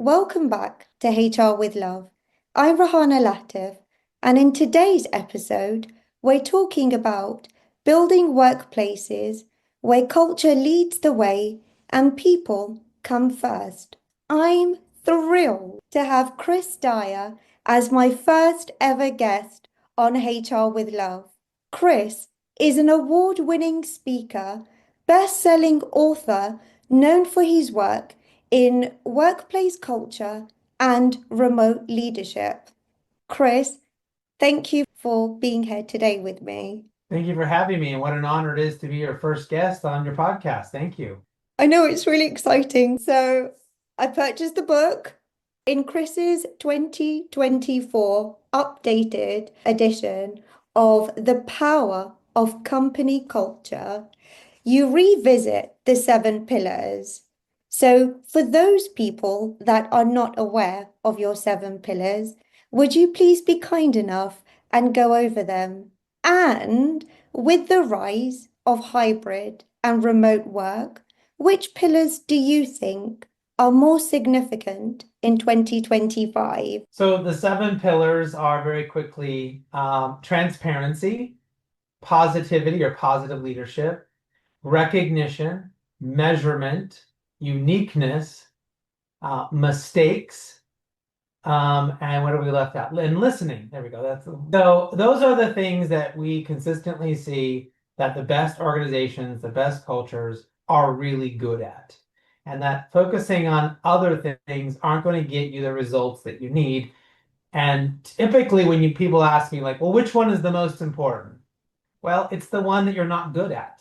Welcome back to HR with Love. I'm Rahana Latif, and in today's episode, we're talking about building workplaces where culture leads the way and people come first. I'm thrilled to have Chris Dyer as my first ever guest on HR with Love. Chris is an award-winning speaker, best-selling author known for his work in workplace culture and remote leadership. Chris, thank you for being here today with me. Thank you for having me, and what an honor it is to be your first guest on your podcast. Thank you. I know it's really exciting. So, I purchased the book in Chris's 2024 updated edition of The Power of Company Culture. You revisit the seven pillars. So, for those people that are not aware of your seven pillars, would you please be kind enough and go over them? And with the rise of hybrid and remote work, which pillars do you think are more significant in 2025? So, the seven pillars are very quickly transparency, positivity or positive leadership, recognition, measurement, uniqueness, mistakes, and what have we left out? And listening. There we go. So those are the things that we consistently see that the best organizations, the best cultures are really good at. And that focusing on other things aren't going to get you the results that you need. And typically when people ask me like, well, which one is the most important? Well, it's the one that you're not good at.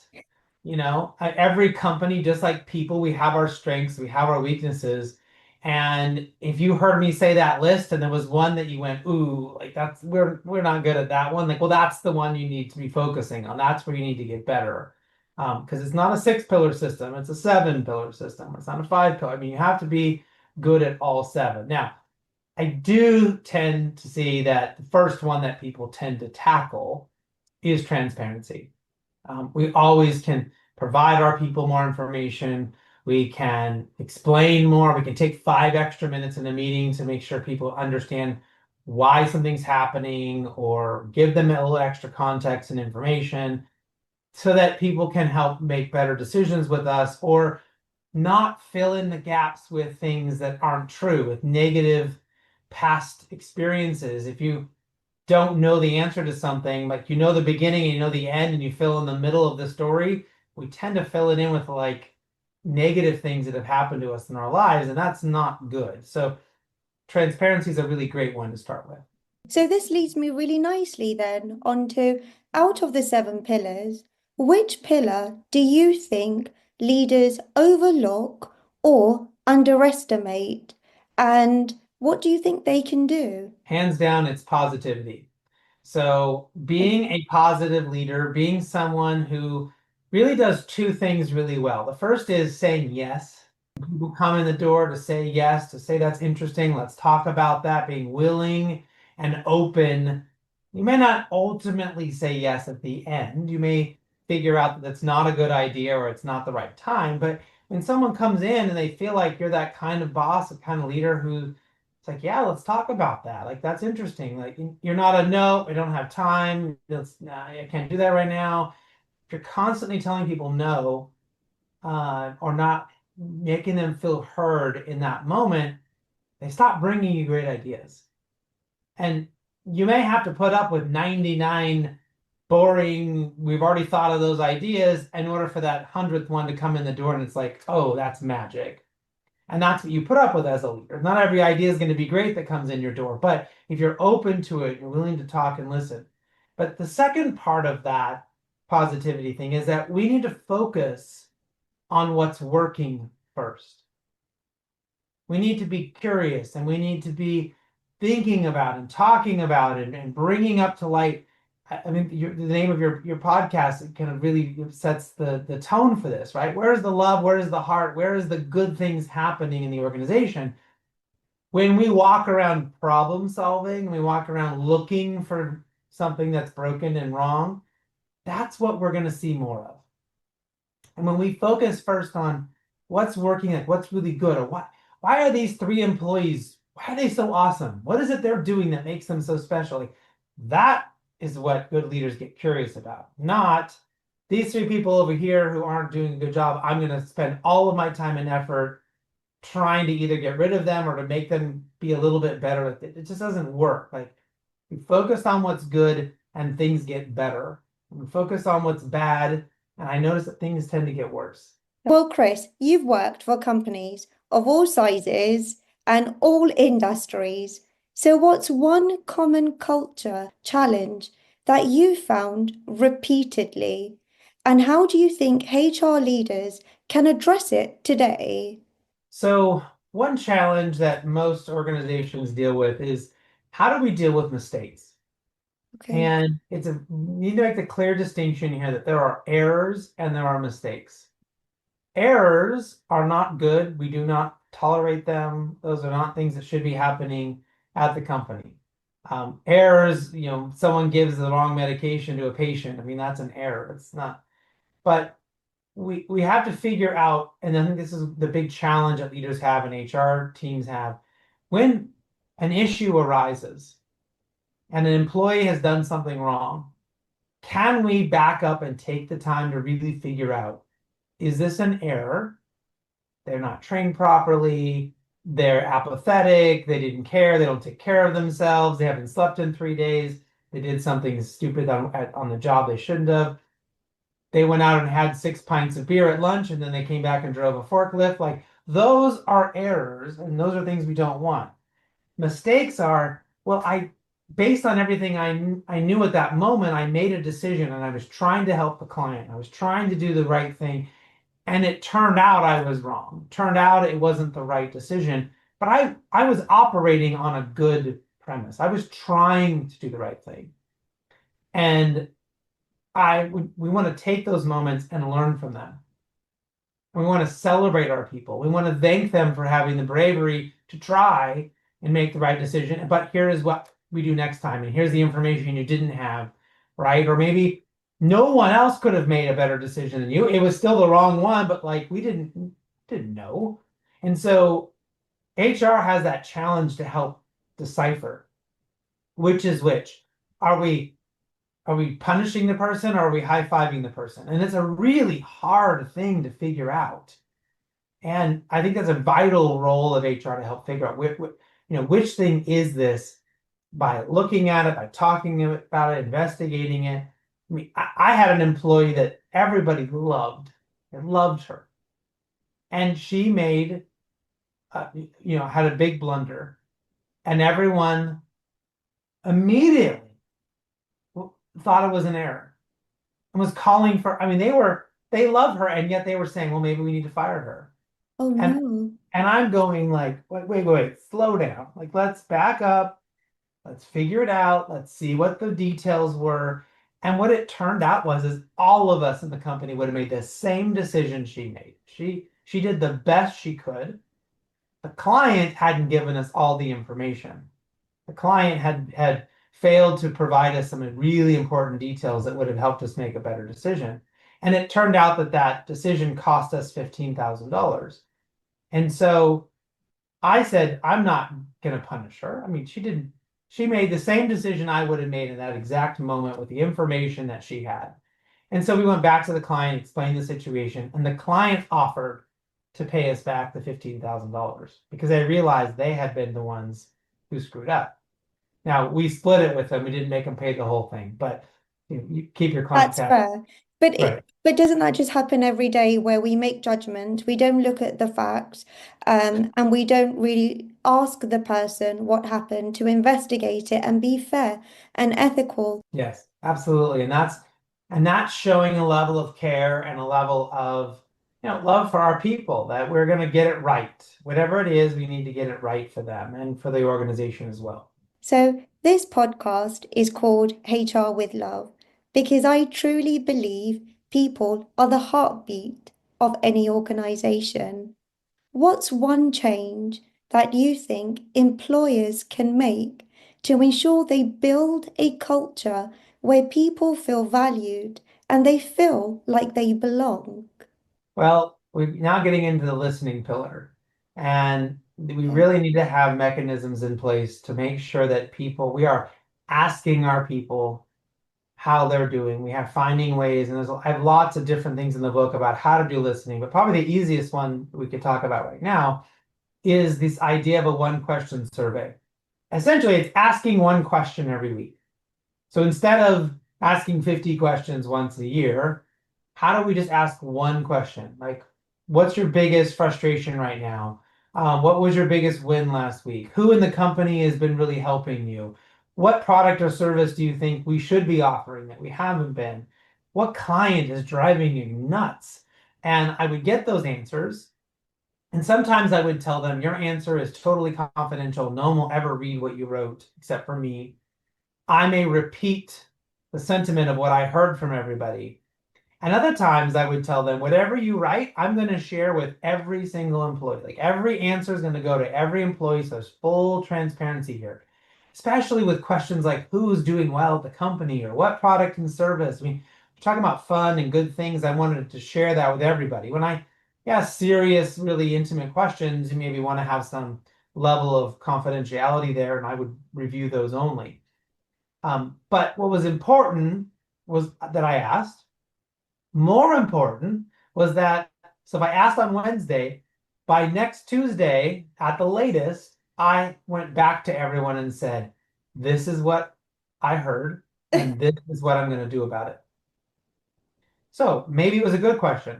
Every company, just like people, we have our strengths, we have our weaknesses. And if you heard me say that list and there was one that you went, ooh, like we're not good at that one, like, well, that's the one you need to be focusing on. That's where you need to get better. Because it's not a six-pillar system, it's a seven-pillar system. It's not a five-pillar. I mean, you have to be good at all seven. Now, I do tend to see that the first one that people tend to tackle is transparency. We always can provide our people more information. We can explain more. We can take 5 extra minutes in a meeting to make sure people understand why something's happening or give them a little extra context and information so that people can help make better decisions with us or not fill in the gaps with things that aren't true, with negative past experiences. If you don't know the answer to something, like you know the beginning and you know the end and you fill in the middle of the story, we tend to fill it in with like negative things that have happened to us in our lives, and that's not good. So transparency is a really great one to start with. So this leads me really nicely then onto out of the seven pillars, which pillar do you think leaders overlook or underestimate? And what do you think they can do? Hands down, it's positivity. So being a positive leader, being someone who really does two things really well. The first is saying yes. People come in the door to say yes, to say that's interesting, let's talk about that, being willing and open. You may not ultimately say yes at the end. You may figure out that that's not a good idea or it's not the right time. But when someone comes in and they feel like you're that kind of boss, a kind of leader who it's like, yeah, let's talk about that. Like, that's interesting. Like, you're not a no, I don't have time. Nah, I can't do that right now. If you're constantly telling people no, or not making them feel heard in that moment, they stop bringing you great ideas. And you may have to put up with 99 boring, we've already thought of those ideas in order for that 100th one to come in the door and it's like, oh, that's magic. And that's what you put up with as a leader. Not every idea is going to be great that comes in your door, but if you're open to it, you're willing to talk and listen. But the second part of that positivity thing is that we need to focus on what's working first. We need to be curious and we need to be thinking about and talking about it and bringing up to light. I mean, the name of your podcast, it kind of really sets the tone for this, right? Where is the love? Where is the heart? Where is the good things happening in the organization? When we walk around problem solving, we walk around looking for something that's broken and wrong, that's what we're going to see more of. And when we focus first on what's working, like what's really good, or why are these three employees, why are they so awesome? What is it they're doing that makes them so special? Like, that is what good leaders get curious about, not these three people over here who aren't doing a good job. I'm going to spend all of my time and effort trying to either get rid of them or to make them be a little bit better. It just doesn't work. Like, we focus on what's good and things get better. We focus on what's bad, and I notice that things tend to get worse. Well, Chris, you've worked for companies of all sizes and all industries. So, what's one common culture challenge that you found repeatedly? And how do you think HR leaders can address it today? So, one challenge that most organizations deal with is how do we deal with mistakes? Okay. And you need to make the clear distinction here that there are errors and there are mistakes. Errors are not good. We do not tolerate them. Those are not things that should be happening at the company. Errors, someone gives the wrong medication to a patient. I mean, that's an error. It's not, but we have to figure out, and I think this is the big challenge that leaders have and HR teams have, when an issue arises and an employee has done something wrong, can we back up and take the time to really figure out, is this an error? They're not trained properly. They're apathetic. They didn't care. They don't take care of themselves. They haven't slept in 3 days. They did something stupid on the job they shouldn't have. They went out and had 6 pints of beer at lunch and then they came back and drove a forklift. Like, those are errors and those are things we don't want. Mistakes are, well, based on everything I knew at that moment, I made a decision and I was trying to help the client. I was trying to do the right thing. And it turned out I was wrong. Turned out it wasn't the right decision. But I was operating on a good premise. I was trying to do the right thing. And we want to take those moments and learn from them. We want to celebrate our people. We want to thank them for having the bravery to try and make the right decision. But here is what we do next time. And here's the information you didn't have, right? Or maybe no one else could have made a better decision than you. It was still the wrong one, but like we didn't know. And so HR has that challenge to help decipher which is which. Are we are we punishing the person or are we high-fiving the person? And it's a really hard thing to figure out. And I think that's a vital role of HR to help figure out which thing is this by looking at it, by talking about it, investigating it. I mean, I had an employee that everybody loved and loved her. And she had a big blunder. And everyone immediately thought it was an error and was calling for, I mean, they love her, and yet they were saying, well, maybe we need to fire her. Oh And no. and I'm going like, wait, slow down. Like, let's back up. Let's figure it out. Let's see what the details were. And what it turned out is all of us in the company would have made the same decision she made. She did the best she could. The client hadn't given us all the information. The client had failed to provide us some really important details that would have helped us make a better decision. And it turned out that that decision cost us $15,000. And so I said, I'm not going to punish her. I mean, she made the same decision I would have made in that exact moment with the information that she had. And so we went back to the client, explained the situation, and the client offered to pay us back the $15,000 because they realized they had been the ones who screwed up. Now we split it with them. We didn't make them pay the whole thing, but you keep your client That's happy. fair. But Right. but doesn't that just happen every day where we make judgment, we don't look at the facts, and we don't really ask the person what happened to investigate it and be fair and ethical. Yes, absolutely. And that's showing a level of care and a level of love for our people that we're going to get it right. Whatever it is, we need to get it right for them and for the organization as well. So this podcast is called HR with Love because I truly believe people are the heartbeat of any organization. What's one change that you think employers can make to ensure they build a culture where people feel valued and they feel like they belong? Well, we're now getting into the listening pillar. And We Okay. really need to have mechanisms in place to make sure that we are asking our people how they're doing. We have finding ways, and I have lots of different things in the book about how to do listening, but probably the easiest one we could talk about right now is this idea of a one question survey. Essentially, it's asking one question every week. So instead of asking 50 questions once a year, how do we just ask one question? Like, what's your biggest frustration right now? What was your biggest win last week? Who in the company has been really helping you? What product or service do you think we should be offering that we haven't been? What client is driving you nuts? And I would get those answers. And sometimes I would tell them, your answer is totally confidential. No one will ever read what you wrote except for me. I may repeat the sentiment of what I heard from everybody. And other times I would tell them, whatever you write, I'm going to share with every single employee. Like every answer is going to go to every employee. So there's full transparency here, especially with questions like who's doing well at the company or what product and service. I mean, we're talking about fun and good things. I wanted to share that with everybody. When I ask serious, really intimate questions, you maybe want to have some level of confidentiality there, and I would review those only. But what was important was that I asked. More important was that, so if I asked on Wednesday, by next Tuesday at the latest, I went back to everyone and said, this is what I heard, and this is what I'm going to do about it. So maybe it was a good question.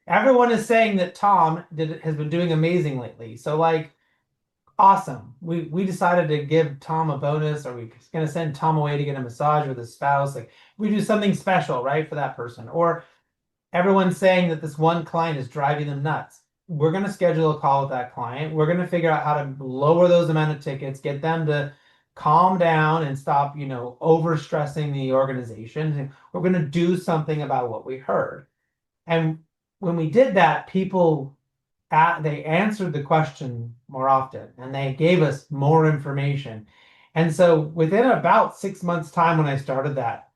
Everyone is saying that has been doing amazing lately. So like awesome. We decided to give Tom a bonus, or we're going to send Tom away to get a massage with his spouse. Like we do something special, right, for that person. Or everyone's saying that this one client is driving them nuts. We're going to schedule a call with that client. We're going to figure out how to lower those amount of tickets, get them to calm down and stop, over stressing the organization. And we're going to do something about what we heard. And when we did that, they answered the question more often and they gave us more information. And so within about 6 months' time when I started that,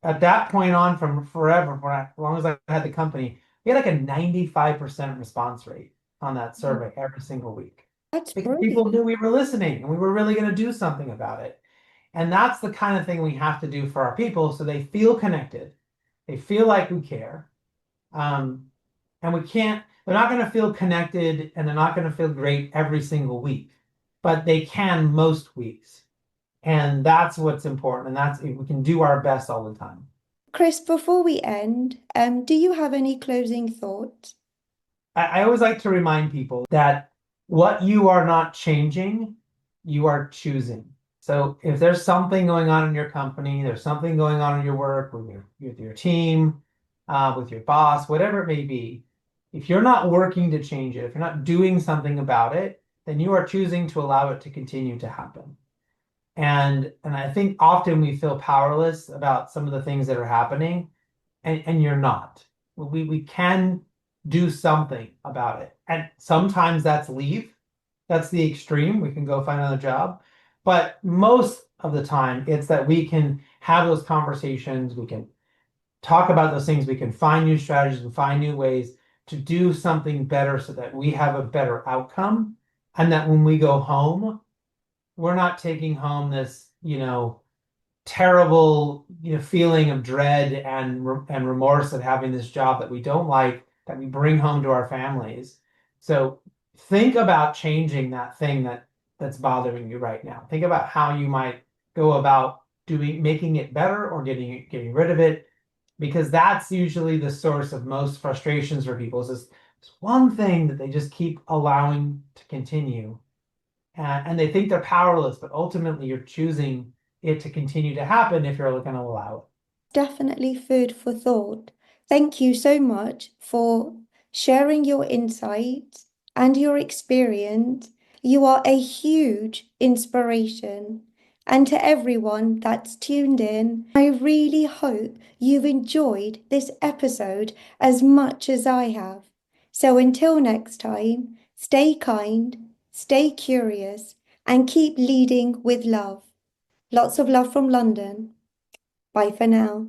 at that point on from forever, as long as I had the company, we had like a 95% response rate on that survey every single week. That's Because people brilliant. knew we were listening and we were really going to do something about it. And that's the kind of thing we have to do for our people so they feel connected. They feel like we care. Um, and they're not going to feel connected and they're not going to feel great every single week, but they can most weeks. And that's what's important. And we can do our best all the time. Chris, before we end, do you have any closing thoughts? I always like to remind people that what you are not changing, you are choosing. So if there's something going on in your company, there's something going on in your work with your team, with your boss, whatever it may be, if you're not working to change it, if you're not doing something about it, then you are choosing to allow it to continue to happen. And I think often we feel powerless about some of the things that are happening, and you're not. We can do something about it. And sometimes that's leave. That's the extreme. We can go find another job. But most of the time, it's that we can have those conversations, we can talk about those things, we can find new strategies and find new ways to do something better so that we have a better outcome. And that when we go home, we're not taking home this, terrible, feeling of dread and remorse of having this job that we don't like, that we bring home to our families. So think about changing that thing that's bothering you right now. Think about how you might go about making it better or getting rid of it, because that's usually the source of most frustrations for people. Is this one thing that they just keep allowing to continue and they think they're powerless, but ultimately you're choosing it to continue to happen if you're going to allow it. Definitely food for thought. Thank you so much for sharing your insights and your experience. You are a huge inspiration. And to everyone that's tuned in, I really hope you've enjoyed this episode as much as I have. So until next time, stay kind, stay curious, and keep leading with love. Lots of love from London. Bye for now.